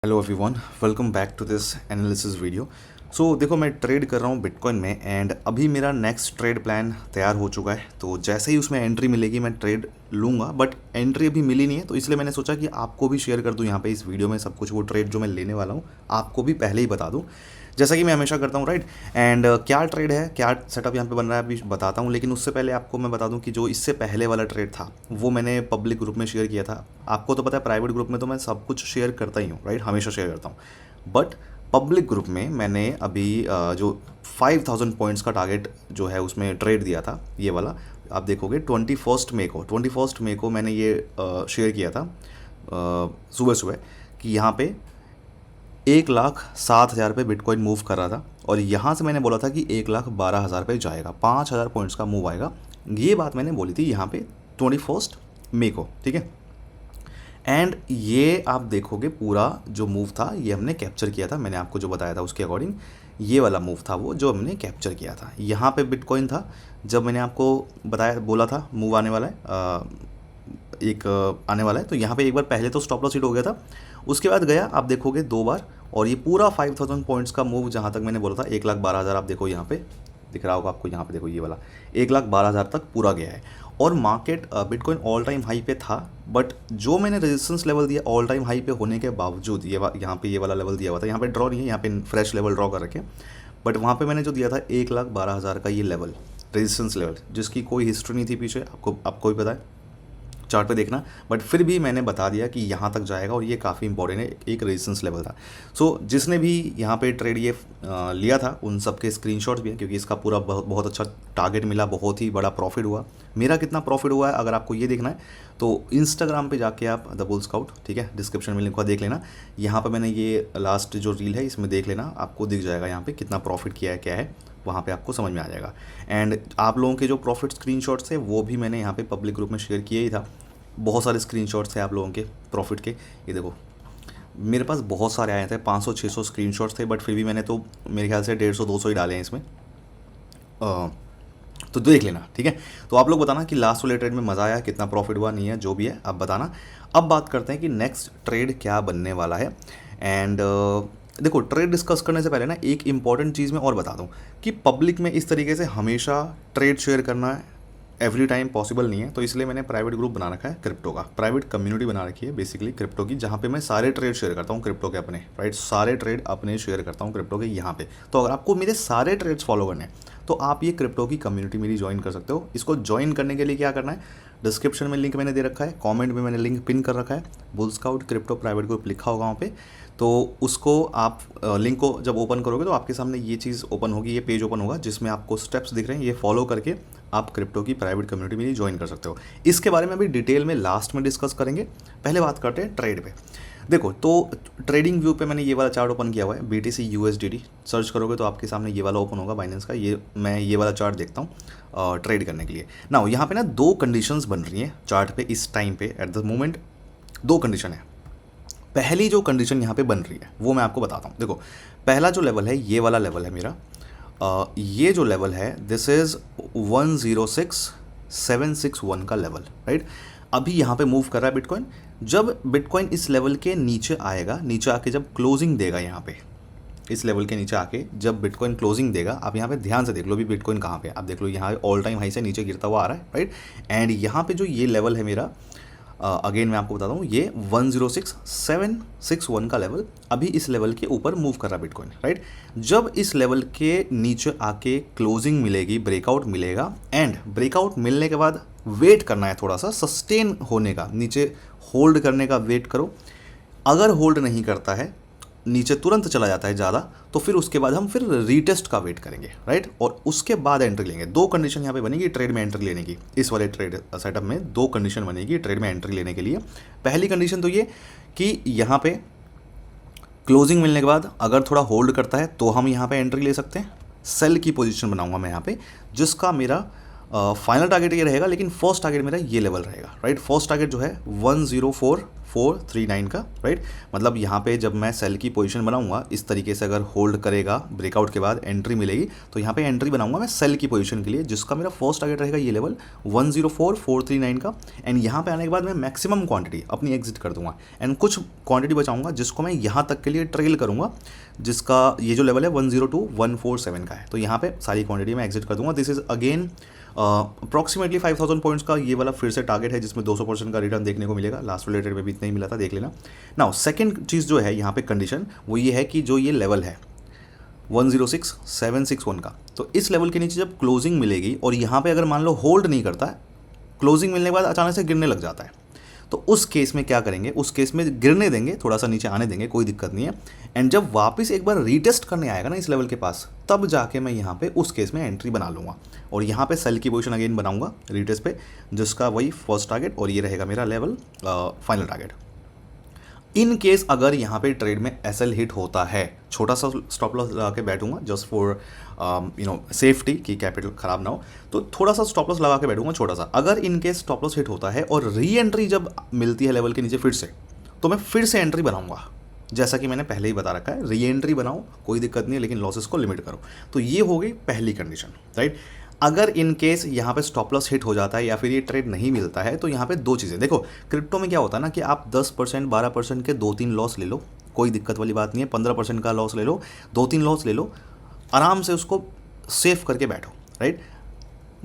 Hello everyone, welcome back to this analysis video. So देखो, मैं trade कर रहा हूँ बिटकॉइन में एंड अभी मेरा नेक्स्ट ट्रेड प्लान तैयार हो चुका है। तो जैसे ही उसमें एंट्री मिलेगी मैं ट्रेड लूँगा, बट एंट्री अभी मिली नहीं है, तो इसलिए मैंने सोचा कि आपको भी शेयर कर दूँ यहाँ पे इस वीडियो में सब कुछ। वो ट्रेड जो मैं लेने वाला हूँ आपको भी पहले ही बता दूँ, जैसा कि मैं हमेशा करता हूँ, राइट। एंड क्या ट्रेड है, क्या सेटअप यहाँ पे बन रहा है, अभी बताता हूँ। लेकिन उससे पहले आपको मैं बता दूँ कि जो इससे पहले वाला ट्रेड था वो मैंने पब्लिक ग्रुप में शेयर किया था। आपको तो पता है, प्राइवेट ग्रुप में तो मैं सब कुछ शेयर करता ही हूँ, राइट, हमेशा शेयर करता हूँ। बट पब्लिक ग्रुप में मैंने अभी जो 5000 पॉइंट्स का टारगेट जो है उसमें ट्रेड दिया था, ये वाला आप देखोगे 21 मई को मैंने ये शेयर किया था सुबह सुबह, कि यहाँ पे 1,07,000 पे बिटकॉइन मूव कर रहा था। और यहाँ से मैंने बोला था कि 1,12,000 पे जाएगा, 5,000 पॉइंट्स का मूव आएगा। ये बात मैंने बोली थी यहाँ पे 21 मई को, ठीक है। एंड ये आप देखोगे पूरा जो मूव था ये हमने कैप्चर किया था। मैंने आपको जो बताया था उसके अकॉर्डिंग ये वाला मूव था वो जो हमने कैप्चर किया था। यहाँ पे बिटकॉइन था जब मैंने आपको बताया, बोला था मूव आने वाला है, एक आने वाला है। तो यहाँ पे एक बार पहले तो स्टॉप लॉस हिट हो गया था, उसके बाद गया आप देखोगे 2 बार, और ये पूरा 5000 पॉइंट्स का मूव जहाँ तक मैंने बोला था 1,12,000, आप देखो यहाँ पे दिख रहा होगा आपको, यहाँ पे देखो ये वाला 1,12,000 तक पूरा गया है। और market bitcoin all time high पे था, बट जो मैंने रेजिस्टेंस लेवल दिया ऑल टाइम हाई पे होने के बावजूद, यहाँ पे ये वाला लेवल दिया हुआ था, यहाँ पे ड्रॉ नहीं है, यहाँ पे फ्रेश लेवल ड्रॉ कर रखे, बट वहाँ पे मैंने जो दिया था 1,12,000 का ये लेवल, रेजिस्टेंस लेवल, जिसकी कोई हिस्ट्री नहीं थी पीछे, आपको भी पता है, चार्ट पे देखना। बट फिर भी मैंने बता दिया कि यहाँ तक जाएगा और ये काफ़ी इंपॉर्टेंट है, एक रेजिस्टेंस लेवल था। सो जिसने भी यहाँ पे ट्रेड ये लिया था उन सब के स्क्रीनशॉट्स भी हैं, क्योंकि इसका पूरा बहुत अच्छा टारगेट मिला, बहुत ही बड़ा प्रॉफिट हुआ। मेरा कितना प्रॉफिट हुआ है अगर आपको ये देखना है तो इंस्टाग्राम पे जाके आप द बुल स्काउट, ठीक है, डिस्क्रिप्शन में लिंक हुआ, देख लेना। यहाँ पर मैंने ये लास्ट जो रील है इसमें देख लेना, आपको दिख जाएगा यहाँ पे कितना प्रॉफिट किया है, क्या है, वहाँ पे आपको समझ में आ जाएगा। एंड आप लोगों के जो प्रॉफिट स्क्रीनशॉट्स थे वो भी मैंने यहाँ पे पब्लिक ग्रुप में शेयर किया ही था। बहुत सारे स्क्रीनशॉट्स थे आप लोगों के प्रॉफिट के, ये देखो मेरे पास बहुत सारे आए थे, 500-600 स्क्रीनशॉट्स थे, बट फिर भी मैंने तो मेरे ख्याल से 150-200 ही डाले हैं इसमें। तो देख लेना, ठीक है। तो आप लोग बताना कि लास्ट वाले ट्रेड में मज़ा आया, कितना प्रॉफिट हुआ, नहीं है, जो भी है आप बताना। अब बात करते हैं कि नेक्स्ट ट्रेड क्या बनने वाला है। एंड देखो, ट्रेड डिस्कस करने से पहले ना एक इंपॉर्टेंट चीज़ मैं और बता दूं कि पब्लिक में इस तरीके से हमेशा ट्रेड शेयर करना एवरी टाइम पॉसिबल नहीं है। तो इसलिए मैंने प्राइवेट ग्रुप बना रखा है क्रिप्टो का, प्राइवेट कम्युनिटी बना रखी है बेसिकली क्रिप्टो की, जहाँ पे मैं सारे ट्रेड शेयर करता हूँ क्रिप्टो के अपने, राइट, सारे ट्रेड अपने शेयर करता हूँ क्रिप्टो के यहाँ पे। तो अगर आपको मेरे सारे ट्रेड्स फॉलो करने हैं तो आप ये क्रिप्टो की कम्युनिटी मेरी ज्वाइन कर सकते हो। इसको ज्वाइन करने के लिए क्या करना है, डिस्क्रिप्शन में लिंक मैंने दे रखा है, कमेंट में मैंने लिंक पिन कर रखा है, bull scout crypto private group लिखा होगा वहाँ पे। तो उसको आप लिंक को जब ओपन करोगे तो आपके सामने ये चीज़ ओपन होगी, ये पेज ओपन होगा जिसमें आपको स्टेप्स दिख रहे हैं, ये फॉलो करके आप क्रिप्टो की प्राइवेट कम्युनिटी में ज्वाइन कर सकते हो। इसके बारे में अभी डिटेल में लास्ट में डिस्कस करेंगे, पहले बात करते हैं ट्रेड पे। देखो, तो ट्रेडिंग व्यू पे मैंने ये वाला चार्ट ओपन किया हुआ है, BTC USDT सर्च करोगे तो आपके सामने ये वाला ओपन होगा बाइनेंस का। मैं ये वाला चार्ट देखता हूँ ट्रेड करने के लिए ना। यहाँ पे ना 2 कंडीशंस बन रही हैं चार्ट पे इस टाइम पे, एट द मोमेंट 2 कंडीशन है। पहली जो कंडीशन यहाँ पे बन रही है वो मैं आपको बताता हूँ। देखो, पहला जो लेवल है ये वाला लेवल है मेरा, ये जो लेवल है दिस इज़ 106,761 का लेवल, राइट। अभी यहाँ पे मूव कर रहा है बिटकॉइन। जब बिटकॉइन इस लेवल के नीचे आएगा, नीचे आके जब क्लोजिंग देगा, यहाँ पे इस लेवल के नीचे आके जब बिटकॉइन क्लोजिंग देगा, आप यहाँ पे ध्यान से देख लो भी बिटकॉइन कहाँ पे, आप देख लो यहाँ ऑल टाइम हाई से नीचे गिरता हुआ आ रहा है, राइट। एंड यहाँ पे जो ये लेवल है मेरा, अगेन मैं आपको बताता हूँ, ये 106,761 का लेवल, अभी इस लेवल के ऊपर मूव कर रहा है बिटकॉइन, राइट। जब इस लेवल के नीचे आके क्लोजिंग मिलेगी, ब्रेकआउट मिलेगा, एंड ब्रेकआउट मिलने के बाद वेट करना है, थोड़ा सा सस्टेन होने का, नीचे होल्ड करने का वेट करो। अगर होल्ड नहीं करता है, नीचे तुरंत चला जाता है ज़्यादा, तो फिर उसके बाद हम फिर रीटेस्ट का वेट करेंगे, राइट, और उसके बाद एंट्री लेंगे। 2 कंडीशन यहाँ पे बनेगी ट्रेड में एंट्री लेने की। इस वाले ट्रेड सेटअप में 2 कंडीशन बनेगी ट्रेड में एंट्री लेने के लिए। पहली कंडीशन तो ये कि यहाँ पे क्लोजिंग मिलने के बाद अगर थोड़ा होल्ड करता है तो हम यहाँ पे एंट्री ले सकते हैं। सेल की पोजीशन बनाऊंगा मैं यहाँ पे, जिसका मेरा फाइनल टारगेट ये रहेगा, लेकिन फर्स्ट टारगेट मेरा ये लेवल रहेगा, राइट। फर्स्ट टारगेट जो है 1439 का, राइट। मतलब यहाँ पे जब मैं सेल की पोजीशन बनाऊंगा इस तरीके से, अगर होल्ड करेगा ब्रेकआउट के बाद एंट्री मिलेगी, तो यहाँ पे एंट्री बनाऊंगा मैं सेल की पोजीशन के लिए, जिसका मेरा फर्स्ट टारगेट रहेगा ये लेवल 104439 का। एंड यहाँ पे आने के बाद मैं मैक्सिमम क्वांटिटी अपनी एग्जिट कर दूंगा एंड कुछ क्वांटिटी बचाऊंगा जिसको मैं यहाँ तक के लिए ट्रेल करूँगा, जिसका ये जो लेवल है 102147 का है। तो यहाँ पे सारी क्वांटिटी मैं एग्जिट कर दूंगा। This is again approximately 5000 points का ये वाला फिर से टारगेट है, जिसमें 200% का रिटर्न देखने को मिलेगा। लास्ट वाले ट्रेड में भी इतना ही मिला था, देख लेना। नाउ सेकंड चीज़ जो है यहाँ पे कंडीशन, वो ये है कि जो ये लेवल है 106761 का, तो इस लेवल के नीचे जब क्लोजिंग मिलेगी और यहाँ पे अगर मान लो होल्ड नहीं करता है, क्लोजिंग मिलने के बाद अचानक से गिरने लग जाता है, तो उस केस में क्या करेंगे, उस केस में गिरने देंगे, थोड़ा सा नीचे आने देंगे, कोई दिक्कत नहीं है। एंड जब वापस एक बार रीटेस्ट करने आएगा ना इस लेवल के पास, तब जाके मैं यहाँ पे उस केस में एंट्री बना लूँगा और यहाँ पे सेल की पोजीशन अगेन बनाऊंगा रीटेस्ट पे, जिसका वही फर्स्ट टारगेट और ये रहेगा मेरा level final target. In case अगर यहाँ पे ट्रेड में एसएल हिट होता है, छोटा सा स्टॉप लॉस लगा के बैठूंगा जस्ट फॉर सेफ्टी कि कैपिटल खराब ना हो, तो थोड़ा सा स्टॉप लॉस लगा के बैठूंगा छोटा सा। अगर in case stop loss hit होता है और री एंट्री जब मिलती है लेवल के नीचे फिर से, तो मैं फिर से एंट्री बनाऊंगा, जैसा कि मैंने पहले ही बता रखा है। री एंट्री बनाओ, कोई दिक्कत नहीं है, लेकिन लॉसेस को लिमिट करो। तो ये हो गई पहली कंडीशन, राइट। अगर इन केस यहाँ पे स्टॉप लॉस हिट हो जाता है या फिर ये ट्रेड नहीं मिलता है, तो यहाँ पे दो चीज़ें देखो। क्रिप्टो में क्या होता है ना कि आप 10% 12% के 2-3 लॉस ले लो, कोई दिक्कत वाली बात नहीं है। 15% का लॉस ले लो, 2-3 लॉस ले लो, आराम से उसको सेव करके बैठो, राइट।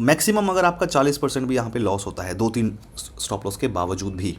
मैक्सिमम अगर आपका 40% भी यहाँ पे लॉस होता है 2-3 स्टॉप लॉस के बावजूद भी,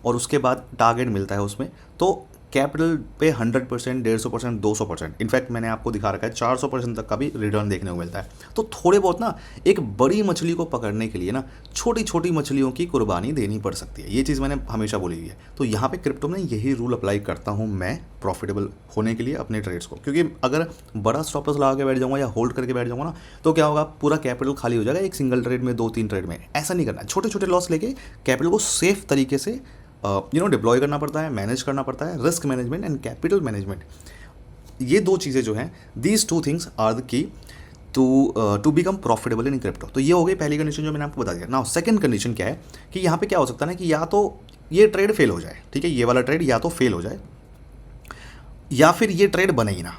और उसके बाद टारगेट मिलता है उसमें, तो कैपिटल पे 100%, 150%, 200%, इनफैक्ट मैंने आपको दिखा रखा है 400% तक का भी रिटर्न देखने को मिलता है। तो थोड़े बहुत ना एक बड़ी मछली को पकड़ने के लिए ना छोटी छोटी मछलियों की कुर्बानी देनी पड़ सकती है, ये चीज़ मैंने हमेशा बोली हुई है। तो यहाँ पे क्रिप्टो में यही रूल अप्लाई करता हूँ मैं प्रॉफिटेबल होने के लिए अपने ट्रेड्स को, क्योंकि अगर बड़ा स्टॉप लॉस लगा के बैठ जाऊँगा या होल्ड करके बैठ जाऊँगा ना, तो क्या होगा, पूरा कैपिटल खाली हो जाएगा एक सिंगल ट्रेड में, 2-3 ट्रेड में। ऐसा नहीं करना, छोटे छोटे लॉस लेके कैपिटल को सेफ तरीके से डिप्लॉय करना पड़ता है, मैनेज करना पड़ता है। Risk management and capital management, ये दो चीज़ें जो हैं, these 2 things are the key to become profitable in crypto. तो ये हो गई पहली कंडीशन जो मैंने आपको बता दिया। नाउ सेकंड कंडीशन क्या है कि यहाँ पे क्या हो सकता है ना कि या तो ये ट्रेड फेल हो जाए, ठीक है, ये वाला ट्रेड या तो फेल हो जाए या फिर ये ट्रेड बने ही ना।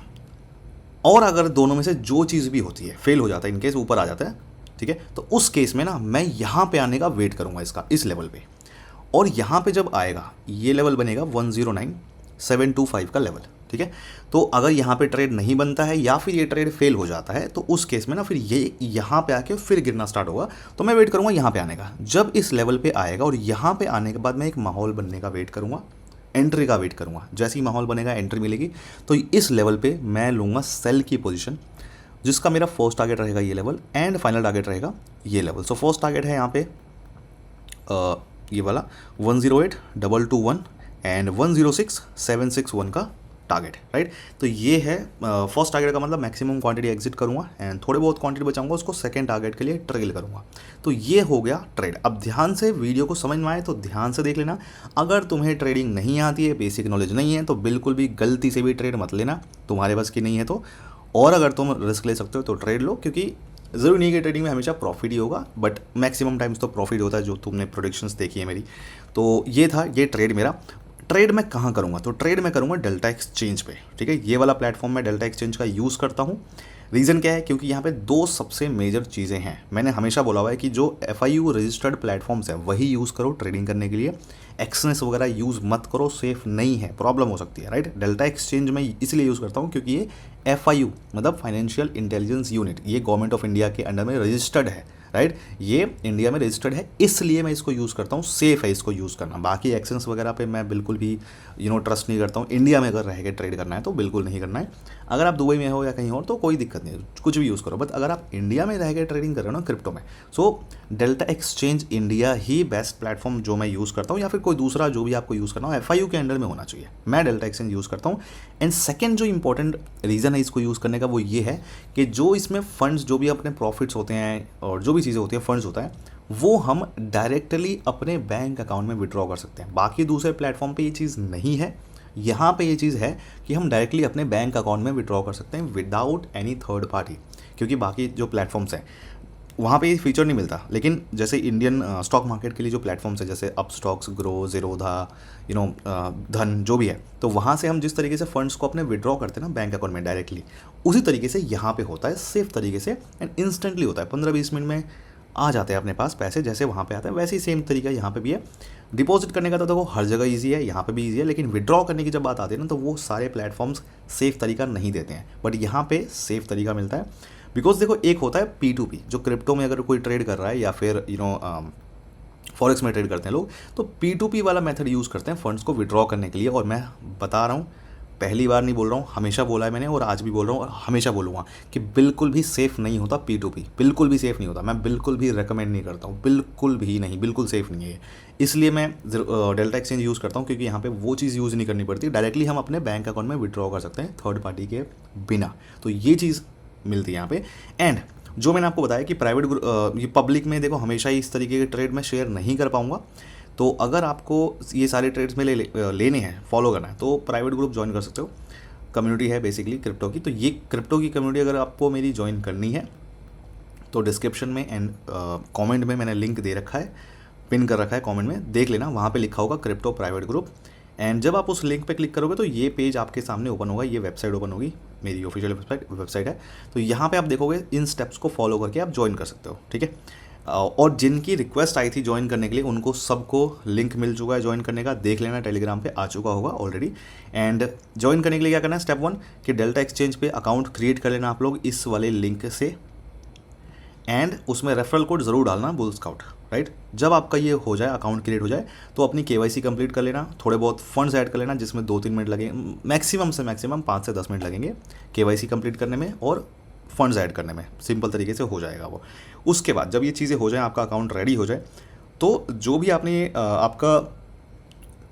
और अगर दोनों में से जो चीज़ भी होती है, फेल हो जाता है, इनकेस ऊपर आ जाता है, ठीक है, तो उस केस में ना मैं यहाँ पे आने का वेट करूँगा इसका, इस लेवल पे। और यहाँ पे जब आएगा ये लेवल बनेगा 109725 का लेवल, ठीक है। तो अगर यहाँ पे ट्रेड नहीं बनता है या फिर ये ट्रेड फेल हो जाता है, तो उस केस में ना फिर ये यहाँ पे आके फिर गिरना स्टार्ट होगा। तो मैं वेट करूँगा यहाँ पे आने का। जब इस लेवल पे आएगा और यहाँ पे आने के बाद मैं एक माहौल बनने का वेट करूँगा, एंट्री का वेट करूँगा। जैसे ही माहौल बनेगा, एंट्री मिलेगी, तो इस लेवल पे मैं लूँगा सेल की पोजीशन, जिसका मेरा फर्स्ट टारगेट रहेगा ये लेवल एंड फाइनल टारगेट रहेगा ये लेवल। सो फर्स्ट टारगेट है यहाँ पे ये वाला 108221 एंड 106761 का टारगेट, राइट। तो ये है फर्स्ट टारगेट का मतलब मैक्सिमम क्वांटिटी एग्जिट करूँगा एंड थोड़े बहुत क्वांटिटी बचाऊंगा, उसको सेकंड टारगेट के लिए ट्रेल करूँगा। तो ये हो गया ट्रेड। अब ध्यान से वीडियो को समझ में आए तो ध्यान से देख लेना। अगर तुम्हें ट्रेडिंग नहीं आती है, बेसिक नॉलेज नहीं है, तो बिल्कुल भी गलती से भी ट्रेड मत लेना, तुम्हारे बस की नहीं है तो। और अगर तुम रिस्क ले सकते हो तो ट्रेड लो, क्योंकि ज़रूरी नहीं कि ट्रेडिंग में हमेशा प्रॉफिट ही होगा, बट मैक्सिमम टाइम्स तो प्रॉफिट होता है, जो तुमने प्रोडिक्शंस देखी है मेरी। तो ये था ये ट्रेड मेरा। ट्रेड मैं कहाँ करूँगा, तो ट्रेड मैं करूँगा डेल्टा एक्सचेंज पे, ठीक है। ये वाला प्लेटफॉर्म मैं डेल्टा एक्सचेंज का यूज़ करता हूँ। रीज़न क्या है, क्योंकि यहाँ पे दो सबसे मेजर चीज़ें हैं। मैंने हमेशा बोला हुआ है कि जो FIU रजिस्टर्ड प्लेटफॉर्म्स है वही यूज़ करो ट्रेडिंग करने के लिए। एक्सनेस वगैरह यूज़ मत करो, सेफ नहीं है, प्रॉब्लम हो सकती है, राइट। डेल्टा एक्सचेंज मैं इसलिए यूज़ करता हूँ क्योंकि ये FIU मतलब फाइनेंशियल इंटेलिजेंस यूनिट, ये गवर्नमेंट ऑफ इंडिया के अंडर में रजिस्टर्ड है, राइट। ये इंडिया में रजिस्टर्ड है, इसलिए मैं इसको यूज़ करता हूँ। सेफ़ है इसको यूज़ करना। बाकी एक्सचेंज वगैरह पे मैं बिल्कुल भी ट्रस्ट नहीं करता हूँ। इंडिया में अगर रह के ट्रेड करना है तो बिल्कुल नहीं करना है। अगर आप दुबई में हो या कहीं और तो कोई दिक्कत नहीं है, कुछ भी यूज़ करो। बट अगर आप इंडिया में रह के ट्रेडिंग कर रहे हो ना क्रिप्टो में, सो डेल्टा एक्सचेंज इंडिया ही बेस्ट प्लेटफॉर्म जो मैं यूज़ करता हूँ, या फिर कोई दूसरा जो भी आपको यूज़ करना हो FIU के अंडर में होना चाहिए। मैं डेल्टा एक्सचेंज यूज़ करता हूँ। एंड सेकेंड जो इंपॉर्टेंट रीज़न है इसको यूज़ करने का, वो ये है कि जो इसमें फंड्स, जो भी अपने प्रॉफिट्स होते हैं और जो भी चीज़ें होती हैं, फंड्स होता है, वो हम डायरेक्टली अपने बैंक अकाउंट में विड्रॉ कर सकते हैं। बाकी दूसरे प्लेटफॉर्म पे ये चीज़ नहीं है। यहाँ पे ये चीज़ है कि हम डायरेक्टली अपने बैंक अकाउंट में विड्रॉ कर सकते हैं विदाउट एनी थर्ड पार्टी। क्योंकि बाकी जो प्लेटफॉर्म्स हैं वहाँ पे ये फीचर नहीं मिलता, लेकिन जैसे इंडियन स्टॉक मार्केट के लिए जो प्लेटफॉर्म्स है जैसे अप स्टॉक्स, ग्रो, ज़ीरोधा, धन, जो भी है, तो वहाँ से हम जिस तरीके से फंड्स को अपने विड्रॉ करते हैं ना बैंक अकाउंट में डायरेक्टली, उसी तरीके से यहाँ पे होता है, सेफ तरीके से एंड इंस्टेंटली होता है। 15-20 मिनट में आ जाते हैं अपने पास पैसे, जैसे वहाँ पे आता है वैसे ही सेम तरीका यहाँ पे भी है। डिपॉजिट करने का तो देखो हर जगह ईजी है, यहाँ पे भी ईजी है, लेकिन विड्रॉ करने की जब बात आती है ना तो वो सारे प्लेटफॉर्म्स सेफ तरीका नहीं देते हैं, बट यहाँ पे सेफ तरीका मिलता है। बिकॉज देखो एक होता है P2P, जो क्रिप्टो में अगर कोई ट्रेड कर रहा है या फिर फॉरेक्स में ट्रेड करते हैं लोग, तो P2P वाला मेथड यूज़ करते हैं फंड्स को विड्रॉ करने के लिए। और मैं बता रहा हूँ, पहली बार नहीं बोल रहा हूँ, हमेशा बोला है मैंने और आज भी बोल रहा हूँ और हमेशा बोलूँगा कि बिल्कुल भी सेफ़ नहीं होता P2P, बिल्कुल भी सेफ़ नहीं होता। मैं बिल्कुल भी रेकमेंड नहीं करता हूँ, बिल्कुल भी नहीं, बिल्कुल सेफ़ नहीं है ये। इसलिए मैं डेल्टा एक्सचेंज यूज़ करता हूँ, क्योंकि यहाँ पे वो चीज़ यूज़ नहीं करनी पड़ती, डायरेक्टली हम अपने बैंक अकाउंट में विड्रॉ कर सकते हैं थर्ड पार्टी के बिना। तो ये चीज़ मिलती है यहाँ पे। एंड जो मैंने आपको बताया कि प्राइवेट ये पब्लिक में देखो हमेशा ही इस तरीके के ट्रेड मैं शेयर नहीं कर पाऊँगा, तो अगर आपको ये सारे ट्रेड्स में लेने हैं, फॉलो करना है, तो प्राइवेट ग्रुप ज्वाइन कर सकते हो। कम्युनिटी है बेसिकली क्रिप्टो की, तो ये क्रिप्टो की कम्युनिटी अगर आपको मेरी ज्वाइन करनी है तो डिस्क्रिप्शन में एंड कमेंट में मैंने लिंक दे रखा है, पिन कर रखा है, कमेंट में देख लेना, वहाँ पे लिखा होगा क्रिप्टो प्राइवेट ग्रुप। एंड जब आप उस लिंक पे क्लिक करोगे तो ये पेज आपके सामने ओपन होगा, ये वेबसाइट ओपन होगी, मेरी ऑफिशियल वेबसाइट है। तो यहाँ पे आप देखोगे इन स्टेप्स को फॉलो करके आप ज्वाइन कर सकते हो, ठीक है। और जिनकी रिक्वेस्ट आई थी ज्वाइन करने के लिए उनको सबको लिंक मिल चुका है ज्वाइन करने का, देख लेना, टेलीग्राम पे आ चुका होगा ऑलरेडी। एंड ज्वाइन करने के लिए क्या करना है, स्टेप 1 कि डेल्टा एक्सचेंज पे अकाउंट क्रिएट कर लेना आप लोग इस वाले लिंक से, एंड उसमें रेफरल कोड ज़रूर डालना बुल स्काउट, राइट। जब आपका ये हो जाए, अकाउंट क्रिएट हो जाए, तो अपनी KYC कंप्लीट कर लेना, थोड़े बहुत फंड्स ऐड कर लेना, जिसमें 2-3 मिनट लगेंगे, मैक्सिमम से मैक्सिमम 5 से 10 मिनट लगेंगे KYC कंप्लीट करने में और फंड्स ऐड करने में, सिंपल तरीके से हो जाएगा वो। उसके बाद जब ये चीज़ें हो जाए, आपका अकाउंट रेडी हो जाए, तो जो भी आपने आपका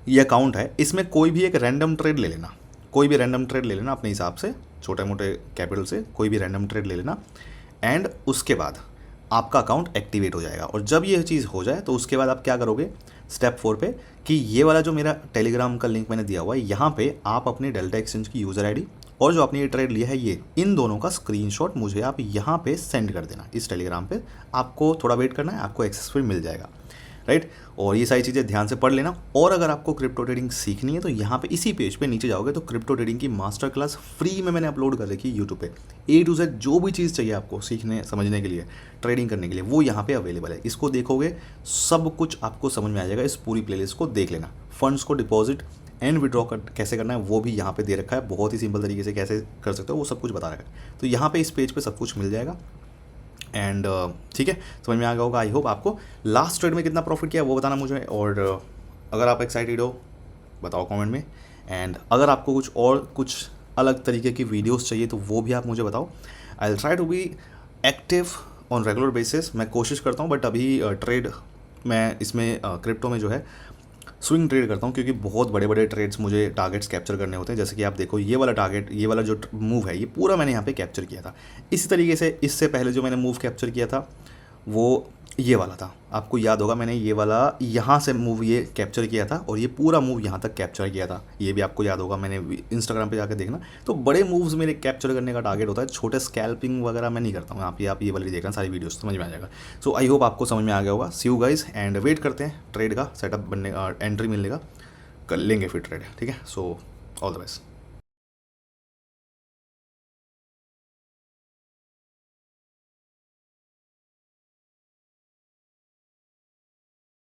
ये अकाउंट है, इसमें कोई भी एक रैंडम ट्रेड ले लेना, कोई भी रैंडम ट्रेड ले लेना अपने हिसाब से, छोटे मोटे कैपिटल से कोई भी रैंडम ट्रेड ले लेना। एंड उसके बाद आपका अकाउंट एक्टिवेट हो जाएगा। और जब ये चीज़ हो जाए तो उसके बाद आप क्या करोगे, स्टेप 4 पे, कि ये वाला जो मेरा टेलीग्राम का लिंक मैंने दिया हुआ है, यहाँ पे आप अपने डेल्टा एक्सचेंज की यूज़र आईडी और जो आपने ये ट्रेड लिया है, ये इन दोनों का स्क्रीनशॉट मुझे आप यहाँ पे सेंड कर देना इस टेलीग्राम पे। आपको थोड़ा वेट करना है, आपको एक्सेस फिर मिल जाएगा, राइट। और ये सारी चीज़ें ध्यान से पढ़ लेना। और अगर आपको क्रिप्टो ट्रेडिंग सीखनी है तो यहाँ पे इसी पेज पे नीचे जाओगे तो क्रिप्टो ट्रेडिंग की मास्टर क्लास फ्री में मैंने अपलोड कर रखी है यूट्यूब पे। A to Z जो भी चीज़ चाहिए आपको सीखने समझने के लिए, ट्रेडिंग करने के लिए, वो यहाँ पे अवेलेबल है। इसको देखोगे सब कुछ आपको समझ में आ जाएगा। इस पूरी प्लेलिस्ट को देख लेना। फंड्स को डिपॉजिट एंड विड्रॉ कैसे करना है वो भी यहाँ पे दे रखा है, बहुत ही सिंपल तरीके से कैसे कर सकते हो वो सब कुछ बता रखा है। तो यहाँ पे इस पेज पे सब कुछ मिल जाएगा। एंड ठीक है, समझ में आ गया होगा। आई होप आपको लास्ट ट्रेड में कितना प्रॉफिट किया वो बताना मुझे, और अगर आप एक्साइटेड हो बताओ कमेंट में। एंड अगर आपको कुछ अलग तरीके की वीडियोस चाहिए तो वो भी आप मुझे बताओ। I will try to be active on regular basis. मैं कोशिश करता हूँ, बट अभी ट्रेड मैं इसमें क्रिप्टो में जो है स्विंग ट्रेड करता हूँ, क्योंकि बहुत बड़े बड़े ट्रेड्स मुझे टारगेट्स कैप्चर करने होते हैं। जैसे कि आप देखो ये वाला टारगेट, ये वाला जो मूव है, ये पूरा मैंने यहाँ पे कैप्चर किया था। इसी तरीके से इससे पहले जो मैंने मूव कैप्चर किया था वो ये वाला था, आपको याद होगा, मैंने ये वाला यहाँ से मूव ये कैप्चर किया था और ये पूरा मूव यहाँ तक कैप्चर किया था, ये भी आपको याद होगा। मैंने इंस्टाग्राम पे जाकर देखना, तो बड़े मूव्स मेरे कैप्चर करने का टारगेट होता है, छोटे स्कैल्पिंग वगैरह मैं नहीं करता हूँ। आप ये वाली देखना, सारी वीडियोस समझ में आ जाएगा। सो आई होप आपको समझ में आ गया होगा। सी यू गाइस, एंड वेट करते हैं ट्रेड का सेटअप बनने का, एंट्री मिलने का, कर लेंगे फिर ट्रेड, ठीक है। So all the best.